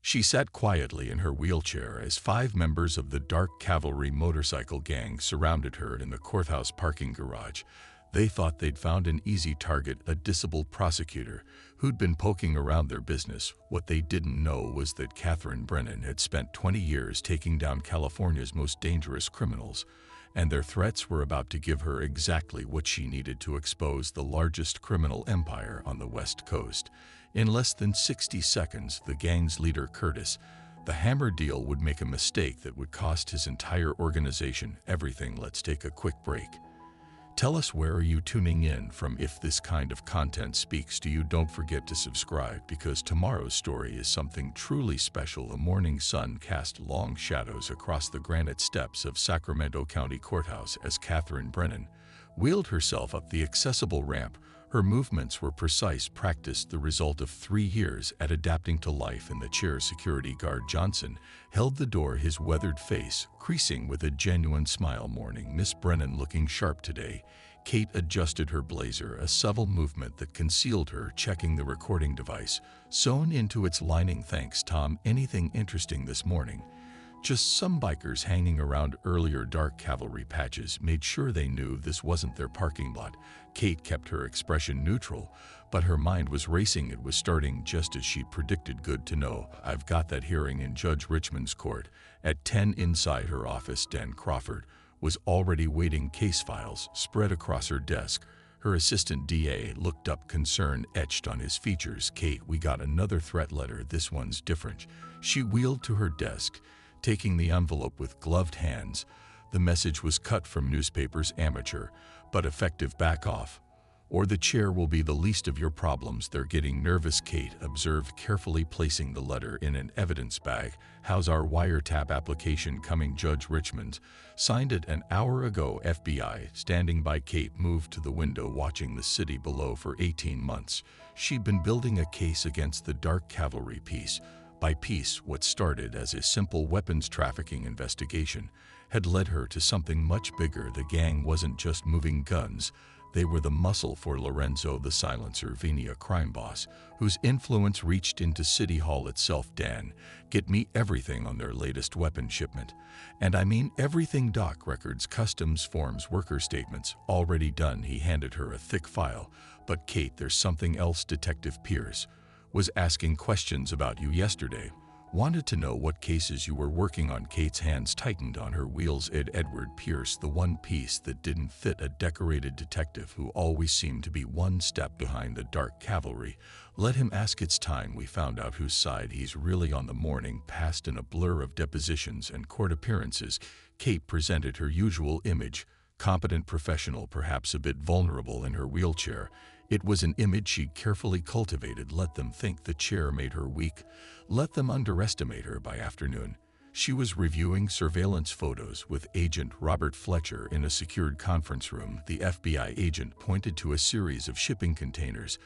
She sat quietly in her wheelchair as 5 members of the Dark Cavalry motorcycle gang surrounded her in the courthouse parking garage. They thought they'd found an easy target, a discipled prosecutor who'd been poking around their business. What they didn't know was that Katherine Brennan had spent 20 years taking down California's most dangerous criminals, and their threats were about to give her exactly what she needed to expose the largest criminal empire on the West Coast. In less than 60 seconds, the gang's leader, Curtis, the hammer deal would make a mistake that would cost his entire organization everything. Let's take a quick break. Tell us, where are you tuning in from? If this kind of content speaks to you, don't forget to subscribe, because tomorrow's story is something truly special. The morning sun cast long shadows across the granite steps of Sacramento County Courthouse as Katherine Brennan wheeled herself up the accessible ramp. Her movements were precise, practiced, the result of 3 years at adapting to life in the chair. Security guard Johnson held the door, his weathered face creasing with a genuine smile. Morning, Miss Brennan looking sharp today. Kate adjusted her blazer, a subtle movement that concealed her checking the recording device sewn into its lining. Thanks, Tom. Anything interesting this morning? Just some bikers hanging around earlier. Dark Cavalry patches made sure they knew this wasn't their parking lot. Kate kept her expression neutral, but her mind was racing. It was starting just as she'd predicted. Good to know. I've got that hearing in Judge Richmond's court at 10. Inside her office, Dan Crawford was already waiting, case files spread across her desk. Her assistant DA looked up, concern etched on his features. Kate, we got another threat letter. This one's different. She wheeled to her desk, taking the envelope with gloved hands. The message was cut from newspapers. Amateur, but effective. Back off, or the chair will be the least of your problems. They're getting nervous, Kate observed, carefully placing the letter in an evidence bag. How's our wiretap application coming? Judge Richmond signed it an hour ago. FBI standing by. Kate moved to the window, watching the city below. For 18 months, she'd been building a case against the Dark Cavalry, piece by piece. What started as a simple weapons trafficking investigation had led her to something much bigger. The gang wasn't just moving guns. They were the muscle for Lorenzo the Silencer Vini, a crime boss whose influence reached into City Hall itself. Dan, get me everything on their latest weapon shipment. And I mean everything. Doc records, customs forms, worker statements, already done. He handed her a thick file. But Kate, there's something else. Detective Pierce was asking questions about you yesterday. Wanted to know what cases you were working on. Kate's hands tightened on her wheels. Edward Pierce, the one piece that didn't fit, a decorated detective who always seemed to be one step behind the Dark Cavalry. Let him ask. It's time we found out whose side he's really on. The morning passed in a blur of depositions and court appearances. Kate presented her usual image, competent, professional, perhaps a bit vulnerable in her wheelchair. It was an image she'd carefully cultivated. Let them think the chair made her weak. Let them underestimate her. By afternoon, she was reviewing surveillance photos with Agent Robert Fletcher in a secured conference room. The FBI agent pointed to a series of shipping containers.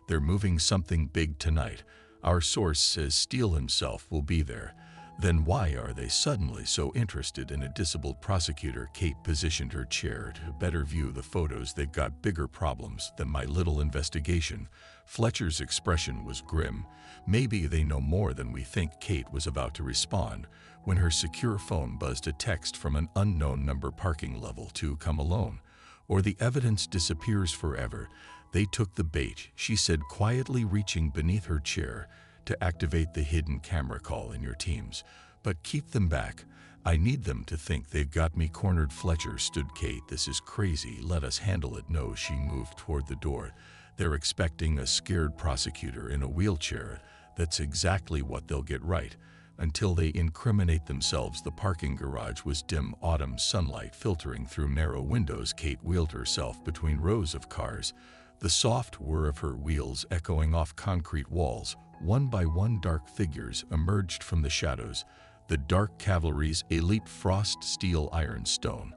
They're moving something big tonight. Our source says Steele himself will be there. Then why are they suddenly so interested in a discipled prosecutor? Kate positioned her chair to better view the photos. They've got bigger problems than my little investigation. Fletcher's expression was grim. Maybe they know more than we think. Kate was about to respond when her secure phone buzzed, a text from an unknown number. Parking level 2, come alone, or the evidence disappears forever. They took the bait, she said quietly, reaching beneath her chair to activate the hidden camera. Call in your teams, but keep them back. I need them to think they've got me cornered. Fletcher stood. Kate, this is crazy. Let us handle it. No. She moved toward the door. They're expecting a scared prosecutor in a wheelchair. That's exactly what they'll get, right until they incriminate themselves. The parking garage was dim, autumn sunlight filtering through narrow windows. Kate wheeled herself between rows of cars, the soft whir of her wheels echoing off concrete walls. One by one, dark figures emerged from the shadows. The Dark Cavalry's elite Frost Steel Ironstone.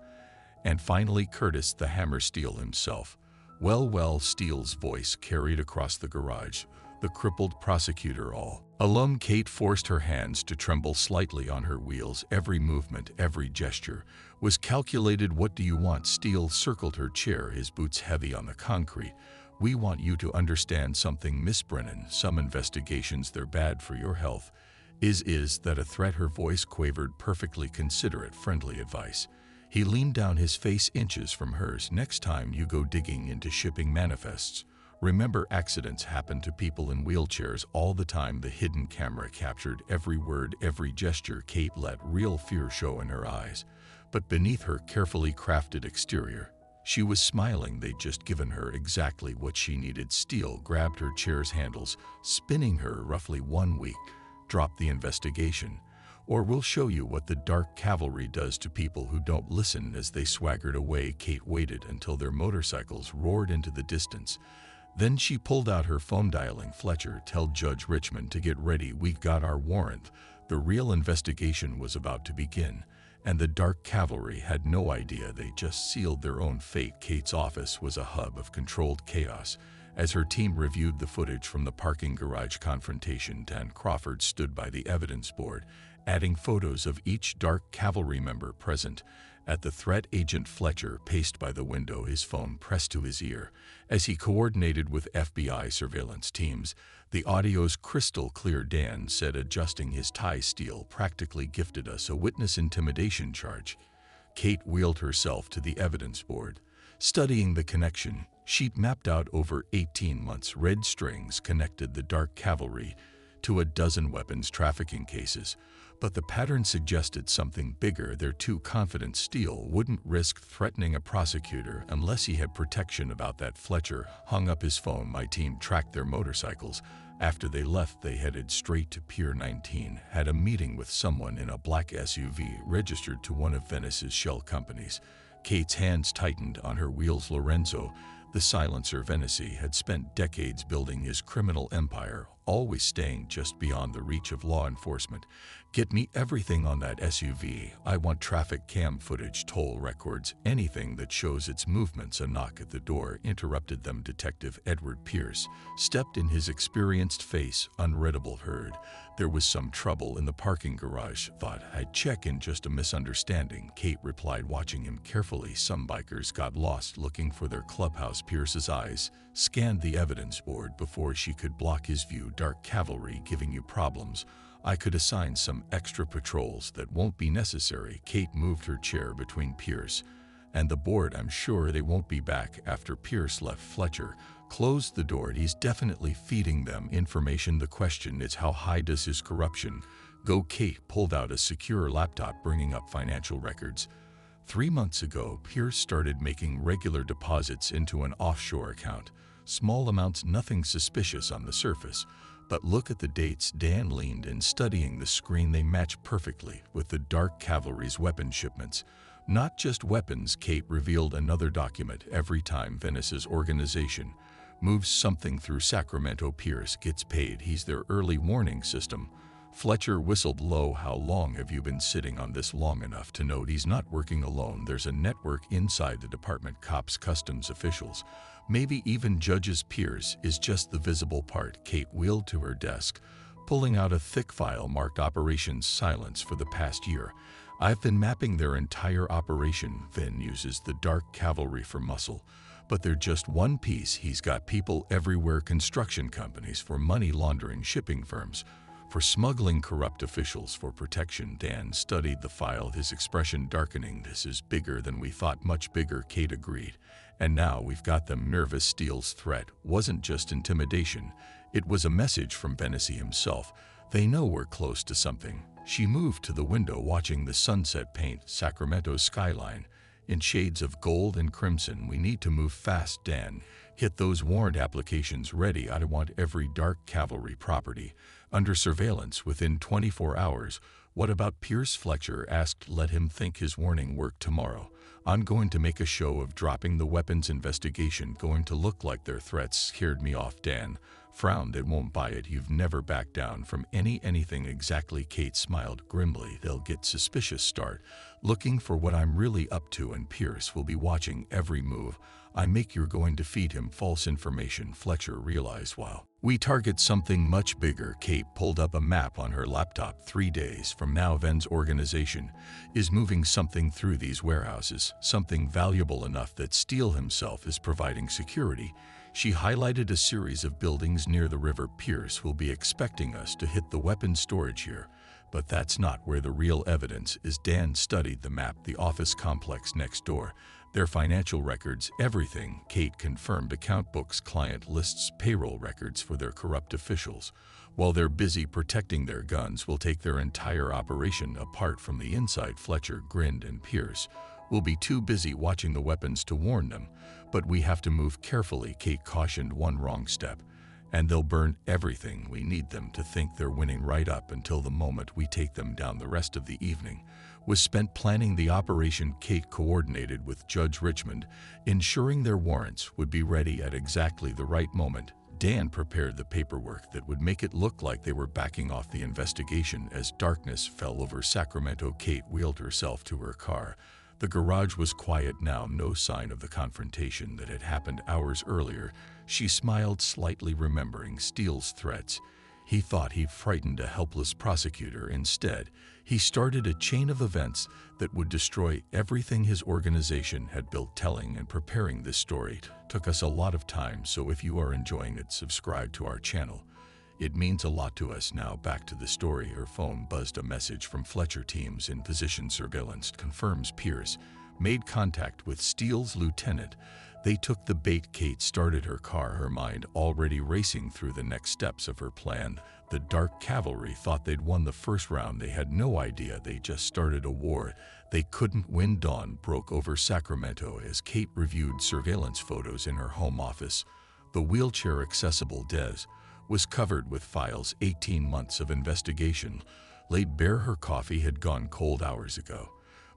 And finally Curtis the Hammer Steele himself. Well, Steele's voice carried across the garage. The crippled prosecutor all alone. Kate forced her hands to tremble slightly on her wheels. Every movement, every gesture was calculated. What do you want? Steele circled her chair, his boots heavy on the concrete. We want you to understand something, Miss Brennan. Some investigations, they're bad for your health. Is that a threat?" Her voice quavered, perfectly considerate, friendly advice. He leaned down, his face inches from hers. "Next time you go digging into shipping manifests, remember accidents happen to people in wheelchairs all the time." The hidden camera captured every word, every gesture. Kate let real fear show in her eyes, but beneath her carefully crafted exterior, she was smiling. They'd just given her exactly what she needed. Steele grabbed her chair's handles, spinning her roughly 1 week. "Drop the investigation, or we'll show you what the Dark Cavalry does to people who don't listen." As they swaggered away, Kate waited until their motorcycles roared into the distance. Then she pulled out her phone, dialing. "Fletcher, tell Judge Richmond to get ready. We've got our warrant." The real investigation was about to begin, and the Dark Cavalry had no idea they just sealed their own fate. Kate's office was a hub of controlled chaos. As her team reviewed the footage from the parking garage confrontation, Dan Crawford stood by the evidence board, adding photos of each Dark Cavalry member present. At the threat, Agent Fletcher paced by the window, his phone pressed to his ear. As he coordinated with FBI surveillance teams, the audio's crystal clear. Dan said, adjusting his tie, "Steele practically gifted us a witness intimidation charge." Kate wheeled herself to the evidence board. Studying the connection sheet mapped out over 18 months, red strings connected the Dark Cavalry to a dozen weapons trafficking cases. But the pattern suggested something bigger. They're too confident Steele wouldn't risk threatening a prosecutor unless he had protection. About that, Fletcher hung up his phone. "My team tracked their motorcycles. After they left, they headed straight to Pier 19, had a meeting with someone in a black SUV registered to one of Venice's shell companies." Kate's hands tightened on her wheels. Lorenzo, the silencer Venice, had spent decades building his criminal empire, always staying just beyond the reach of law enforcement. "Get me everything on that SUV. I want traffic cam footage, toll records, anything that shows its movements." A knock at the door interrupted them. Detective Edward Pierce stepped in, his experienced face unreadable. "Heard there was some trouble in the parking garage. Thought I'd check in." "Just a misunderstanding," Kate replied, watching him carefully. "Some bikers got lost looking for their clubhouse." Pierce's eyes scanned the evidence board before she could block his view. "Dark Cavalry giving you problems? I could assign some extra patrols." "That won't be necessary." Kate moved her chair between Pierce and the board. "I'm sure they won't be back." After Pierce left, Fletcher closed the door. "He's definitely feeding them information. The question is, how high does his corruption go?" Kate pulled out a secure laptop, bringing up financial records. 3 months ago, Pierce started making regular deposits into an offshore account. Small amounts, nothing suspicious on the surface. But look at the dates. Dan leaned in, studying the screen. They match perfectly with the Dark Cavalry's weapon shipments. Not just weapons, Kate revealed another document. Every time Venice's organization moves something through Sacramento, Pierce gets paid. He's their early warning system. Fletcher whistled low. "How long have you been sitting on this?" "Long enough to note he's not working alone. There's a network inside the department. Cops, customs officials, maybe even judges. Pierce is just the visible part." Kate wheeled to her desk, pulling out a thick file marked Operations Silence. "For the past year, I've been mapping their entire operation. Vin uses the Dark Cavalry for muscle, but they're just one piece. He's got people everywhere: construction companies, for money laundering; shipping firms, for smuggling; corrupt officials, for protection." Dan studied the file, his expression darkening. "This is bigger than we thought." "Much bigger," Kate agreed. "And now we've got them nervous." Steele's threat wasn't just intimidation. It was a message from Venice himself. "They know we're close to something." She moved to the window, watching the sunset paint Sacramento's skyline in shades of gold and crimson. "We need to move fast, Dan. Get those warrant applications ready. I want every Dark Cavalry property under surveillance within 24 hours. "What about Pierce?" Fletcher asked. "Let him think his warning worked tomorrow. I'm going to make a show of dropping the weapons investigation. Going to look like their threats scared me off." Dan frowned. "It won't buy it. You've never backed down from anything." "Exactly." Kate smiled grimly. "They'll get suspicious, start looking for what I'm really up to, and Pierce will be watching every move I make. You're going to feed him false information." Fletcher realized, "While we target something much bigger." Kate pulled up a map on her laptop. 3 days from now, Ven's organization is moving something through these warehouses, something valuable enough that Steele himself is providing security. She highlighted a series of buildings near the river. "Pierce will be expecting us to hit the weapons storage here. But that's not where the real evidence is. Dan studied the map, the office complex next door, their financial records, everything. Kate confirmed: account books, client lists, payroll records for their corrupt officials. While they're busy protecting their guns, we'll take their entire operation apart from the inside. Fletcher grinned, and Pierce will be too busy watching the weapons to warn them. But we have to move carefully, Kate cautioned. One wrong step, and they'll burn everything. We need them to think they're winning right up until the moment we take them down. The rest of the evening was spent planning the operation. Kate coordinated with Judge Richmond, ensuring their warrants would be ready at exactly the right moment. Dan prepared the paperwork that would make it look like they were backing off the investigation. As darkness fell over Sacramento, Kate wheeled herself to her car. The garage was quiet now, no sign of the confrontation that had happened hours earlier. She smiled slightly, remembering Steele's threats. He thought he'd frightened a helpless prosecutor. Instead, he started a chain of events that would destroy everything his organization had built. Telling and preparing this story took us a lot of time, so if you are enjoying it, subscribe to our channel. It means a lot to us. Now back to the story. Her phone buzzed. A message from Fletcher: teams in position, surveillance confirms Pierce made contact with Steele's lieutenant. They took the bait. Kate started her car, her mind already racing through the next steps of her plan. The Dark Cavalry thought they'd won the first round. They had no idea they just started a war they couldn't win. Dawn broke over Sacramento as Kate reviewed surveillance photos in her home office. The wheelchair-accessible Des was covered with files. 18 months of investigation laid bare. Her coffee had gone cold hours ago,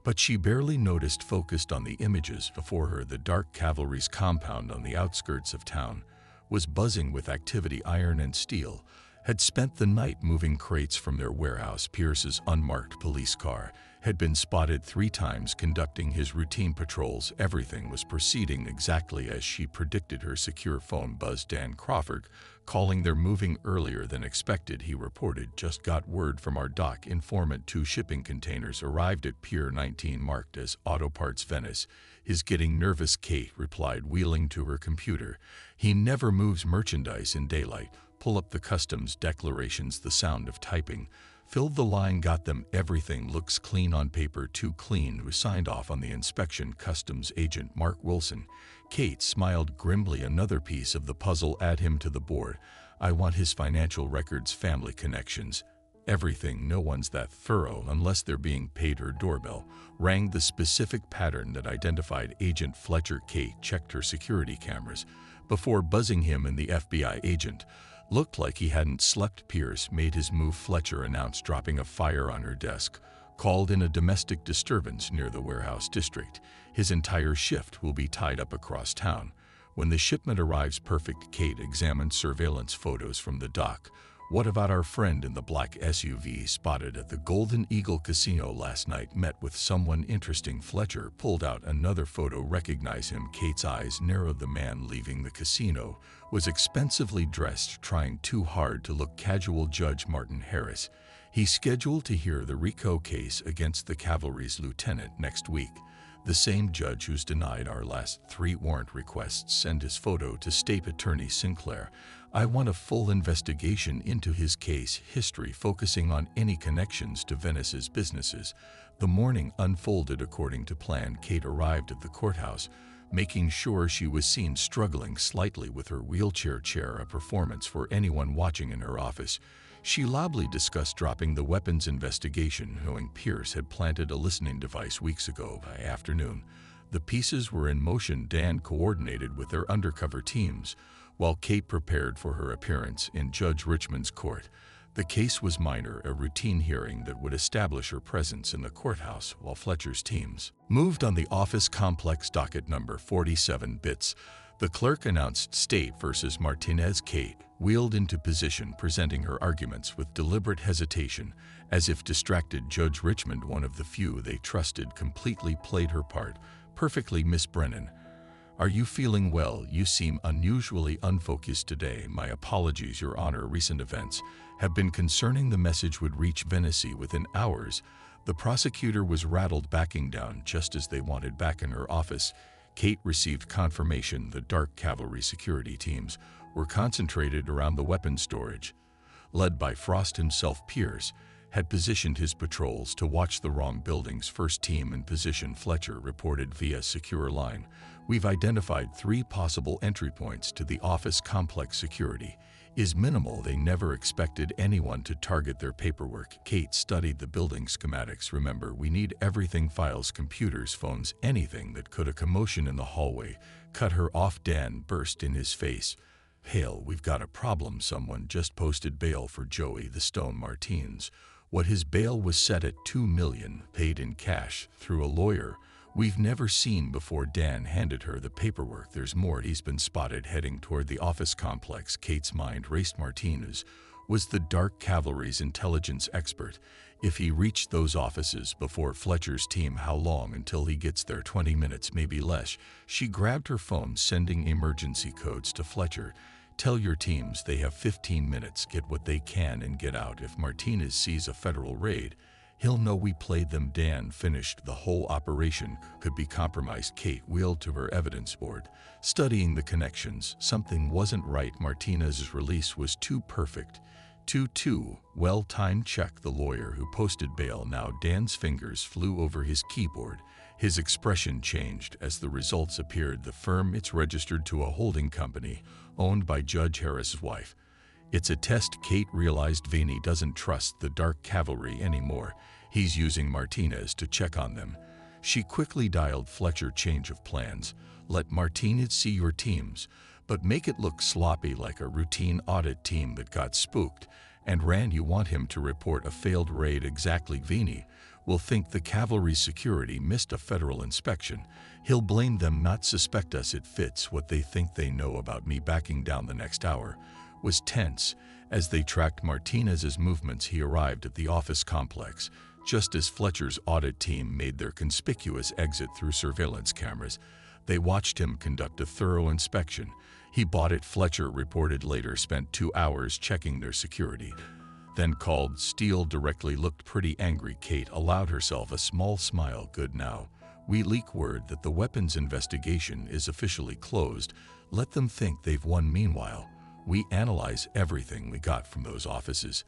but she barely noticed. Focused on the images before her, the Dark Cavalry's compound on the outskirts of town was buzzing with activity. Iron and Steel had spent the night moving crates from their warehouse. Pierce's unmarked police car had been spotted 3 times conducting his routine patrols. Everything was proceeding exactly as she predicted. Her secure phone buzzed. Dan Crawford calling. They're moving earlier than expected, he reported. Just got word from our dock informant. 2 shipping containers arrived at Pier 19 marked as Auto Parts Venice. Is getting nervous, Kate replied, wheeling to her computer. He never moves merchandise in daylight. Pull up the customs declarations. The sound of typing filled the line. Got them. Everything looks clean on paper. Too clean. Who signed off on the inspection? Customs agent Mark Wilson. Kate smiled grimly. Another piece of the puzzle. Add him to the board. I want his financial records, family connections, everything. No one's that thorough unless they're being paid. Her doorbell rang. The specific pattern that identified Agent Fletcher. Kate checked her security cameras before buzzing him, and the FBI agent looked like he hadn't slept. Pierce made his move, Fletcher announced, dropping a fire on her desk. Called in a domestic disturbance near the warehouse district. His entire shift will be tied up across town when the shipment arrives. Perfect. Kate examined surveillance photos from the dock. What about our friend in the black SUV spotted at the Golden Eagle Casino last night? Met with someone interesting. Fletcher pulled out another photo. Recognize him? Kate's eyes narrowed. The man leaving the casino was expensively dressed, trying too hard to look casual. Judge Martin Harris. He's scheduled to hear the RICO case against the cavalry's lieutenant next week. The same judge who's denied our last 3 warrant requests. Send his photo to State Attorney Sinclair. I want a full investigation into his case history, focusing on any connections to Venice's businesses. The morning unfolded according to plan. Kate arrived at the courthouse, making sure she was seen, struggling slightly with her wheelchair chair, a performance for anyone watching in her office. She loudly discussed dropping the weapons investigation, knowing Pierce had planted a listening device weeks ago. By afternoon, the pieces were in motion. Dan coordinated with their undercover teams, while Kate prepared for her appearance in Judge Richmond's court. The case was minor, a routine hearing that would establish her presence in the courthouse, while Fletcher's teams moved on the office complex. Docket number 47 bits. The clerk announced State versus Martinez. Kate wheeled into position, presenting her arguments with deliberate hesitation, as if distracted. Judge Richmond, one of the few they trusted, completely played her part perfectly. Miss Brennan, are you feeling well? You seem unusually unfocused today. My apologies, Your Honor. Recent events have been concerning. The message would reach Venice within hours. The prosecutor was rattled, backing down just as they wanted. Back in her office, Kate received confirmation the Dark Cavalry security teams were concentrated around the weapons storage. Led by Frost himself, Pierce had positioned his patrols to watch the wrong buildings. First team in position, Fletcher reported via secure line. We've identified 3 possible entry points to the office complex. Security is minimal. They never expected anyone to target their paperwork. Kate studied the building schematics. Remember, we need everything: files, computers, phones, anything that could. A commotion in the hallway cut her off. Dan burst in his face. Hale, we've got a problem. Someone just posted bail for Joey the Stone Martins. What, his bail was set at $2 million, paid in cash through a lawyer we've never seen before. Dan handed her the paperwork. There's more. He's been spotted heading toward the office complex. Kate's mind raced. Martinez was the Dark Cavalry's intelligence expert. If he reached those offices before Fletcher's team, how long until he gets there? 20 minutes, maybe less. She grabbed her phone, sending emergency codes to Fletcher. Tell your teams they have 15 minutes. Get what they can and get out. If Martinez sees a federal raid, he'll know we played them. Dan finished. The whole operation could be compromised. Kate wheeled to her evidence board, studying the connections. Something wasn't right. Martinez's release was too perfect. Too well-timed. Check the lawyer who posted bail now. Dan's fingers flew over his keyboard. His expression changed as the results appeared. The firm, it's registered to a holding company owned by Judge Harris's wife. It's a test. Kate realized Vinny doesn't trust the Dark Cavalry anymore. He's using Martinez to check on them. She quickly dialed Fletcher. Change of plans. Let Martinez see your teams, but make it look sloppy, like a routine audit team that got spooked and ran. You want him to report a failed raid. Exactly. Vinny will think the cavalry's security missed a federal inspection. He'll blame them, not suspect us. It fits what they think they know about me. Backing down. The next hour was tense as they tracked Martinez's movements. He arrived at the office complex just as Fletcher's audit team made their conspicuous exit through surveillance cameras. They watched him conduct a thorough inspection. He bought it. Fletcher reported later spent 2 hours checking their security, then called Steele directly. Looked pretty angry. Kate allowed herself a small smile. Good, now we leak word that the weapons investigation is officially closed. Let them think they've won. Meanwhile, we analyze everything we got from those offices.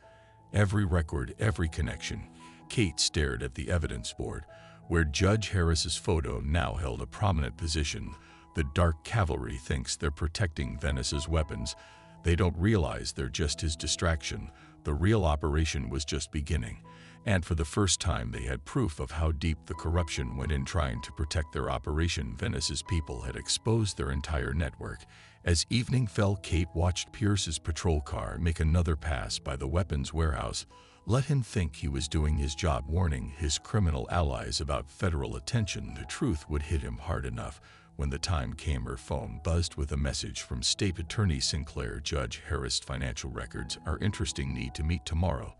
Every record, every connection. Kate stared at the evidence board, where Judge Harris's photo now held a prominent position. The Dark Cavalry thinks they're protecting Venice's weapons. They don't realize they're just his distraction. The real operation was just beginning, and for the first time they had proof of how deep the corruption went in trying to protect their operation. Venice's people had exposed their entire network. As evening fell, Kate watched Pierce's patrol car make another pass by the weapons warehouse. Let him think he was doing his job, warning his criminal allies about federal attention. The truth would hit him hard enough. When the time came, her phone buzzed with a message from State Attorney Sinclair. Judge Harris, financial records are interesting. Need to meet tomorrow.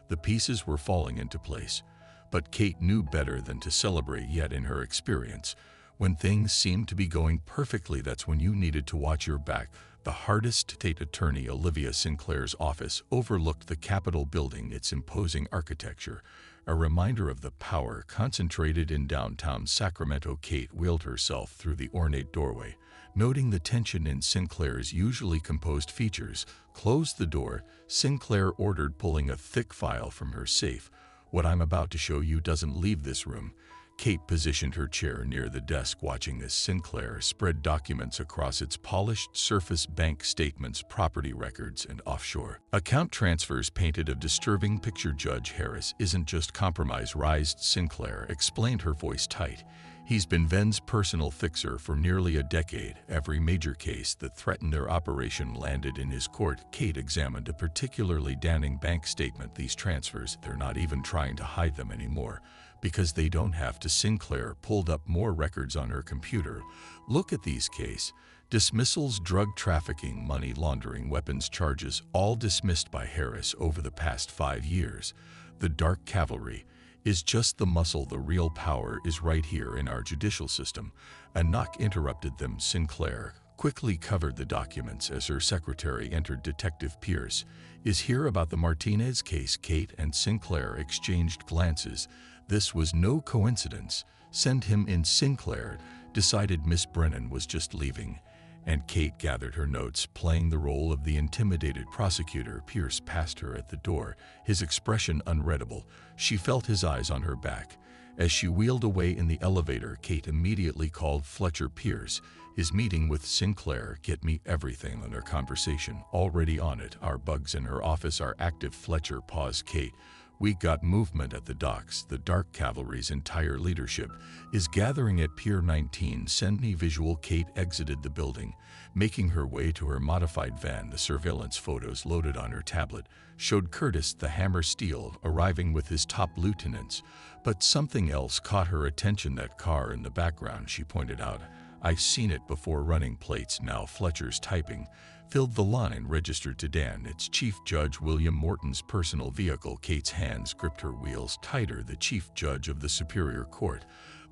The pieces were falling into place, but Kate knew better than to celebrate yet. In her experience, when things seemed to be going perfectly, that's when you needed to watch your back. The hardest state attorney, Olivia Sinclair's office, overlooked the Capitol building, its imposing architecture, a reminder of the power concentrated in downtown Sacramento. Kate wheeled herself through the ornate doorway, noting the tension in Sinclair's usually composed features. Closed the door, Sinclair ordered, pulling a thick file from her safe. What I'm about to show you doesn't leave this room. Kate positioned her chair near the desk, watching as Sinclair spread documents across its polished surface. Bank statements, property records, and offshore account transfers painted a disturbing picture. Judge Harris isn't just compromised, Sinclair explained, her voice tight. He's been Ven's personal fixer for nearly a decade. Every major case that threatened their operation landed in his court. Kate examined a particularly damning bank statement. These transfers, they're not even trying to hide them anymore, because they don't have to. Sinclair pulled up more records on her computer. Look at these: case dismissals, drug trafficking, money laundering, weapons charges, all dismissed by Harris over the past 5 years. The Dark Cavalry is just the muscle. The real power is right here in our judicial system. A knock interrupted them. Sinclair quickly covered the documents as her secretary entered. Detective Pierce is here about the Martinez case. Kate and Sinclair exchanged glances. This was no coincidence. Send him in. Sinclair decided Miss Brennan was just leaving. and Kate gathered her notes, playing the role of the intimidated prosecutor. Pierce passed her at the door, his expression unreadable. She felt his eyes on her back. As she wheeled away in the elevator, Kate immediately called Fletcher. Pierce, his meeting with Sinclair. Get me everything on their conversation. Already on it. Our bugs in her office are active. Fletcher paused. Kate, we got movement at the docks. The Dark Cavalry's entire leadership is gathering at Pier 19. Send me visual. Kate exited the building, making her way to her modified van. The surveillance photos loaded on her tablet showed Curtis the Hammer Steele arriving with his top lieutenants. But something else caught her attention. That car in the background, she pointed out. I've seen it before. Running plates now. Fletcher's typing filled the line. Registered to Dan. It's Chief Judge William Morton's personal vehicle. Kate's hands gripped her wheels tighter. The Chief Judge of the Superior Court,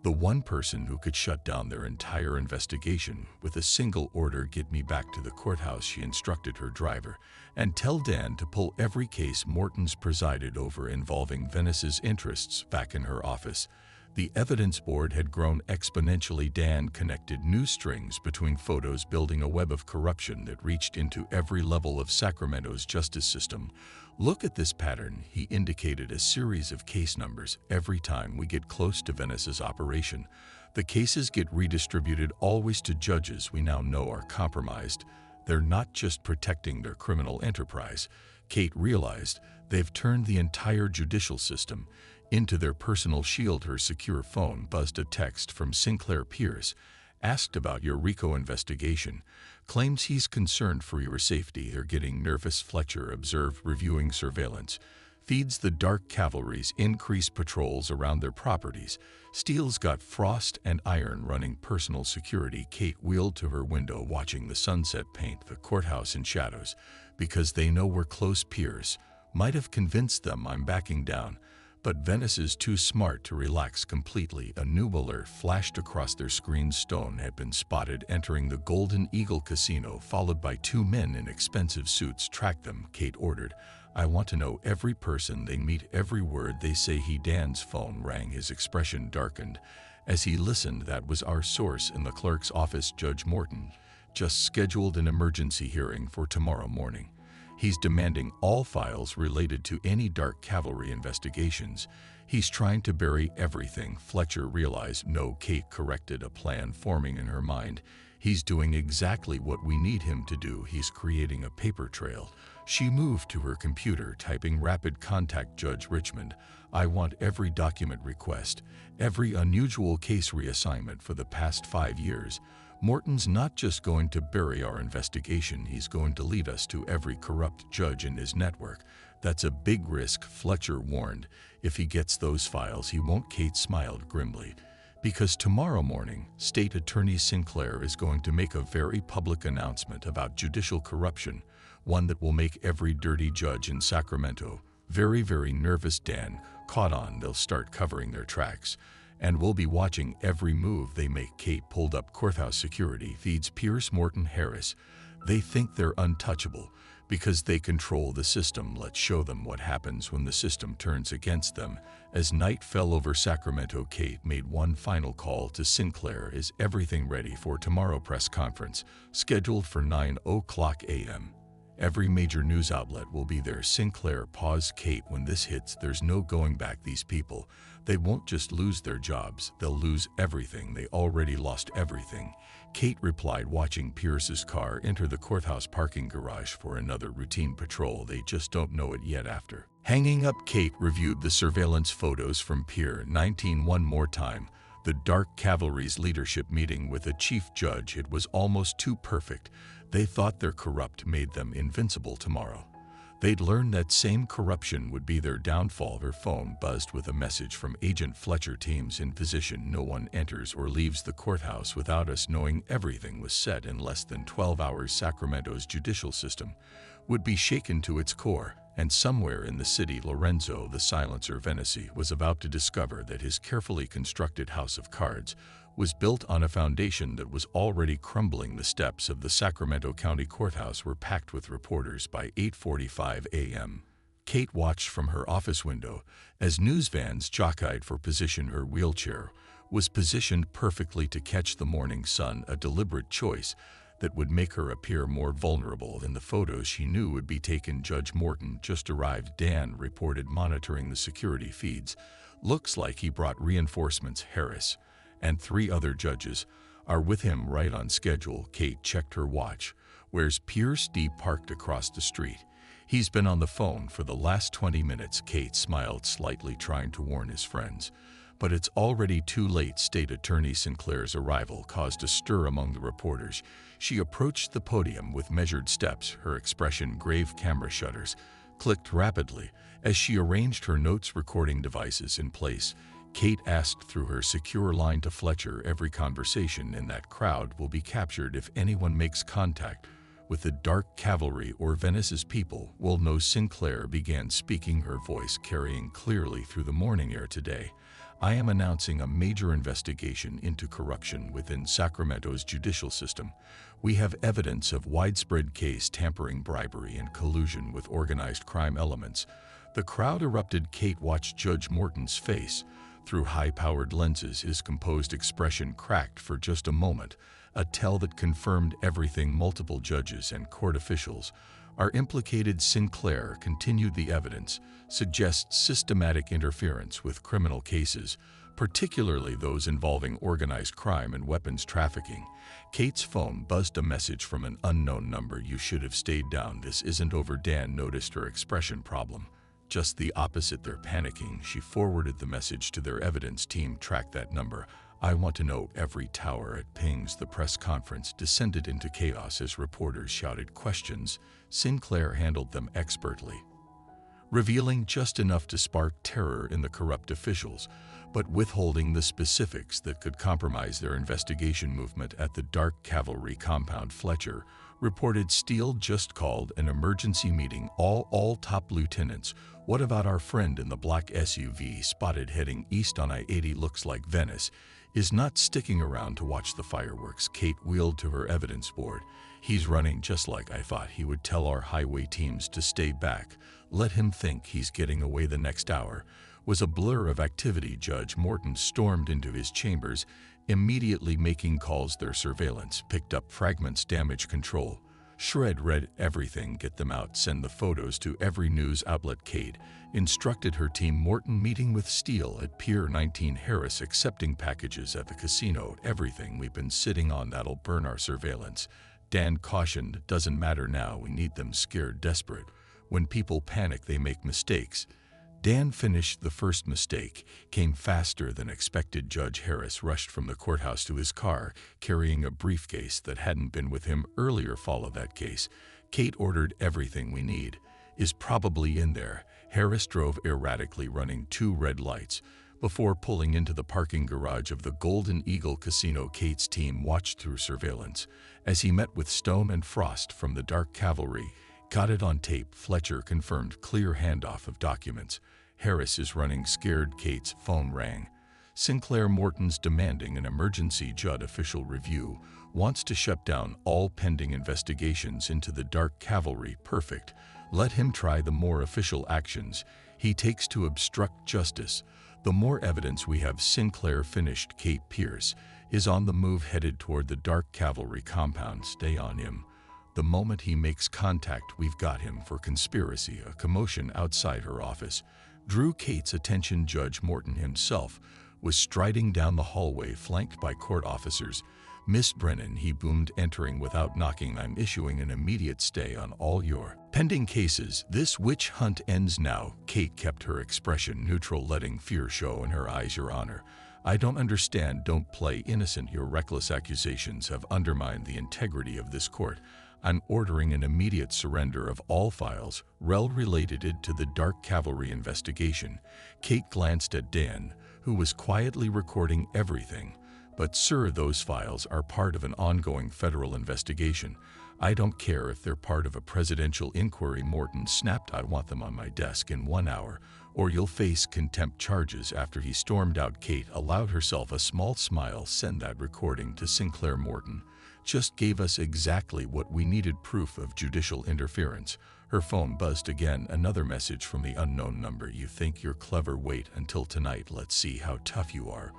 the one person who could shut down their entire investigation with a single order. Get me back to the courthouse, she instructed her driver, and tell Dan to pull every case Morton's presided over involving Venice's interests back in her office. The evidence board had grown exponentially. Dan connected new strings between photos, building a web of corruption that reached into every level of Sacramento's justice system. Look at this pattern. He indicated a series of case numbers. Every time we get close to Venice's operation, the cases get redistributed, always to judges we now know are compromised. They're not just protecting their criminal enterprise. Kate realized they've turned the entire judicial system into their personal shield. Her secure phone buzzed. A text from Sinclair. Pierce asked about your RICO investigation. Claims he's concerned for your safety. They're getting nervous, Fletcher observed, reviewing surveillance feeds. The Dark Cavalry's increased patrols around their properties. Steele's got Frost and Iron running personal security. Kate wheeled to her window, watching the sunset paint the courthouse in shadows. Because they know we're close. Pierce might have convinced them I'm backing down, but Venice is too smart to relax completely. A new alert flashed across their screen. Stone had been spotted entering the Golden Eagle Casino, followed by two men in expensive suits. Track them, Kate ordered. I want to know every person they meet, every word they say. Dan's phone rang. His expression darkened as he listened. That was our source in the clerk's office. Judge Morton just scheduled an emergency hearing for tomorrow morning. He's demanding all files related to any Dark Cavalry investigations. He's trying to bury everything. Fletcher realized. No, Kate corrected, a plan forming in her mind. He's doing exactly what we need him to do. He's creating a paper trail. She moved to her computer, typing rapid. Contact Judge Richmond. I want every document request, every unusual case reassignment for the past 5 years. Morton's not just going to bury our investigation, he's going to lead us to every corrupt judge in his network. That's a big risk, Fletcher warned. If he gets those files, he won't. Kate smiled grimly. Because tomorrow morning, State Attorney Sinclair is going to make a very public announcement about judicial corruption, one that will make every dirty judge in Sacramento very, very nervous. Dan caught on. They'll start covering their tracks, and we'll be watching every move they make. Kate pulled up. Courthouse security feeds Pierce, Morton, Harris. They think they're untouchable because they control the system. Let's show them what happens when the system turns against them. As night fell over Sacramento, Kate made one final call to Sinclair. Is everything ready for tomorrow? Press conference scheduled for 9:00 a.m. Every major news outlet will be there. Sinclair paused. Kate, when this hits, there's no going back. These people, they won't just lose their jobs, they'll lose everything. They already lost everything. Kate replied, watching Pierce's car enter the courthouse parking garage for another routine patrol. They just don't know it yet. After hanging up, Kate reviewed the surveillance photos from Pier 19 one more time. The Dark Cavalry's leadership meeting with a chief judge. It was almost too perfect. They thought their corrupt made them invincible. Tomorrow, they'd learn that same corruption would be their downfall. Her phone buzzed with a message from Agent Fletcher. Teams in position. No one enters or leaves the courthouse without us knowing. Everything was set in less than 12 hours. Sacramento's judicial system would be shaken to its core, and somewhere in the city, Lorenzo the Silencer Venice was about to discover that his carefully constructed house of cards was built on a foundation that was already crumbling. The steps of the Sacramento County Courthouse were packed with reporters by 8:45 a.m. Kate watched from her office window as news vans jockeyed for position. Her wheelchair was positioned perfectly to catch the morning sun, a deliberate choice that would make her appear more vulnerable than the photos she knew would be taken. Judge Morton just arrived, Dan reported, monitoring the security feeds. Looks like he brought reinforcements. Harris and 3 other judges are with him, right on schedule. Kate checked her watch. Where's Pierce? D parked across the street. He's been on the phone for the last 20 minutes. Kate smiled slightly, trying to warn his friends. But it's already too late. State Attorney Sinclair's arrival caused a stir among the reporters. She approached the podium with measured steps, her expression grave. Camera shutters clicked rapidly as she arranged her notes recording devices in place. Kate asked through her secure line to Fletcher, every conversation in that crowd will be captured. If anyone makes contact with the Dark Cavalry or Venice's people, will know. Sinclair began speaking, her voice carrying clearly through the morning air. Today, I am announcing a major investigation into corruption within Sacramento's judicial system. We have evidence of widespread case tampering, bribery, and collusion with organized crime elements. The crowd erupted. Kate watched Judge Morton's face through high-powered lenses. His composed expression cracked for just a moment, a tell that confirmed everything. Multiple judges and court officials are implicated. Sinclair continued. The evidence suggests systematic interference with criminal cases, particularly those involving organized crime and weapons trafficking. Kate's phone buzzed, a message from an unknown number. You should have stayed down. This isn't over. Dan noticed her expression. Problem. Just the opposite. They're panicking. She forwarded the message to their evidence team. Track that number. I want to know every tower it pings. The press conference descended into chaos as reporters shouted questions. Sinclair handled them expertly, revealing just enough to spark terror in the corrupt officials, but withholding the specifics that could compromise their investigation. Movement at the Dark Cavalry compound. Fletcher reported Steele just called an emergency meeting. All top lieutenants. What about our friend in the black SUV spotted heading east on I-80? Looks like Venice is not sticking around to watch the fireworks. Kate wheeled to her evidence board. He's running just like I thought he would. Tell our highway teams to stay back. Let him think he's getting away. The next hour was a blur of activity. Judge Morton stormed into his chambers, immediately making calls. Their surveillance picked up fragments. Damage control read everything. Get them out. Send the photos to every news outlet. Kate instructed her team. Morton meeting with Steele at Pier 19. Harris accepting packages at the casino. Everything we've been sitting on that'll burn our surveillance. Dan cautioned. Doesn't matter now. We need them scared, desperate. When people panic, they make mistakes. Dan finished. The first mistake came faster than expected. Judge Harris rushed from the courthouse to his car, carrying a briefcase that hadn't been with him earlier. Follow that case. Kate ordered. Everything we need is probably in there. Harris drove erratically, running 2 red lights before pulling into the parking garage of the Golden Eagle Casino. Kate's team watched through surveillance as he met with Stone and Frost from the Dark Cavalry. Got it on tape. Fletcher confirmed. Clear handoff of documents. Harris is running scared. Kate's phone rang. Sinclair. Morton's demanding an emergency Judd official review. Wants to shut down all pending investigations into the Dark Cavalry. Perfect. Let him try. The more official actions he takes to obstruct justice, the more evidence we have. Sinclair finished. Kate. Pierce is on the move, headed toward the Dark Cavalry compound. Stay on him. The moment he makes contact, we've got him for conspiracy. A commotion outside her office drew Kate's attention. Judge Morton himself was striding down the hallway, flanked by court officers. Miss Brennan, he boomed, entering without knocking. I'm issuing an immediate stay on all your pending cases. This witch hunt ends now. Kate kept her expression neutral, letting fear show in her eyes. Your Honor, I don't understand. Don't play innocent. Your reckless accusations have undermined the integrity of this court. I'm ordering an immediate surrender of all files related to the Dark Cavalry investigation. Kate glanced at Dan, who was quietly recording everything. But sir, those files are part of an ongoing federal investigation. I don't care if they're part of a presidential inquiry. Morton snapped. I want them on my desk in 1 hour, or you'll face contempt charges. After he stormed out, Kate allowed herself a small smile. Send that recording to Sinclair. Morton just gave us exactly what we needed, proof of judicial interference. Her phone buzzed again. Another message from the unknown number. You think you're clever? Wait until tonight. Let's see how tough you are.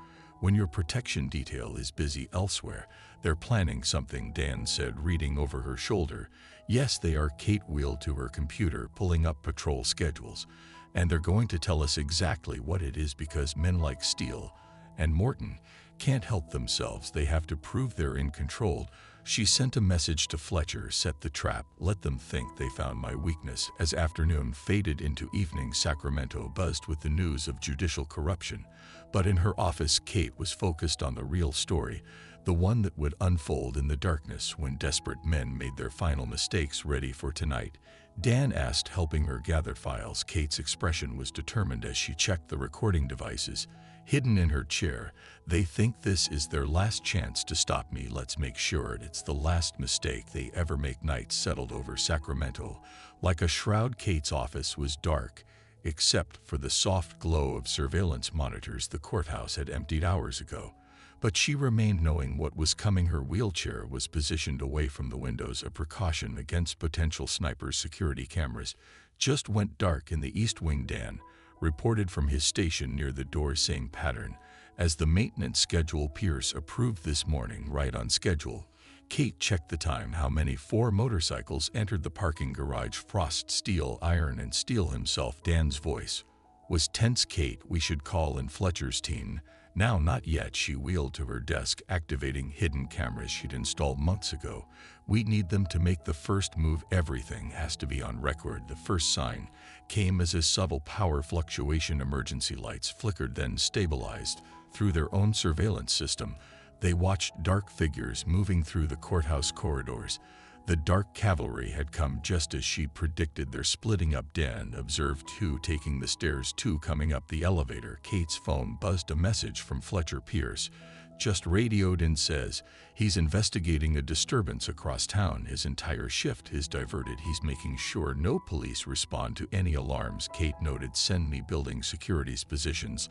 when your protection detail is busy elsewhere. They're planning something, Dan said, reading over her shoulder. Yes, they are. Kate wheeled to her computer, pulling up patrol schedules. And they're going to tell us exactly what it is, because men like Steele and Morton can't help themselves. They have to prove they're in control. She sent a message to Fletcher: set the trap, let them think they found my weakness. As afternoon faded into evening, Sacramento buzzed with the news of judicial corruption. But in her office, Kate was focused on the real story, the one that would unfold in the darkness when desperate men made their final mistakes. Ready for tonight? Dan asked, helping her gather files. Kate's expression was determined as she checked the recording devices hidden in her chair. They think this is their last chance to stop me. Let's make sure it's the last mistake they ever make. Night settled over Sacramento like a shroud. Kate's office was dark, except for the soft glow of surveillance monitors. The courthouse had emptied hours ago, but she remained, knowing what was coming. Her wheelchair was positioned away from the windows, a precaution against potential snipers. Security cameras just went dark in the East Wing. Dan reported from his station near the door, same pattern as the maintenance schedule. Pierce approved this morning, right on schedule. Kate checked the time. How many? 4 motorcycles entered the parking garage. Frost, Steele, Iron, and Steele himself. Dan's voice was tense. Kate, we should call in Fletcher's team. Now, not yet. She wheeled to her desk, activating hidden cameras she'd installed months ago. We need them to make the first move. Everything has to be on record. The first sign came as a subtle power fluctuation. Emergency lights flickered, then stabilized. Through their own surveillance system, they watched dark figures moving through the courthouse corridors. The Dark Cavalry had come just as she predicted. They're splitting up. Dan observed 2 taking the stairs, 2 coming up the elevator. Kate's phone buzzed. A message from Fletcher. Pierce just radioed in, says he's investigating a disturbance across town. His entire shift is diverted. He's making sure no police respond to any alarms. Kate noted, send me building securities positions.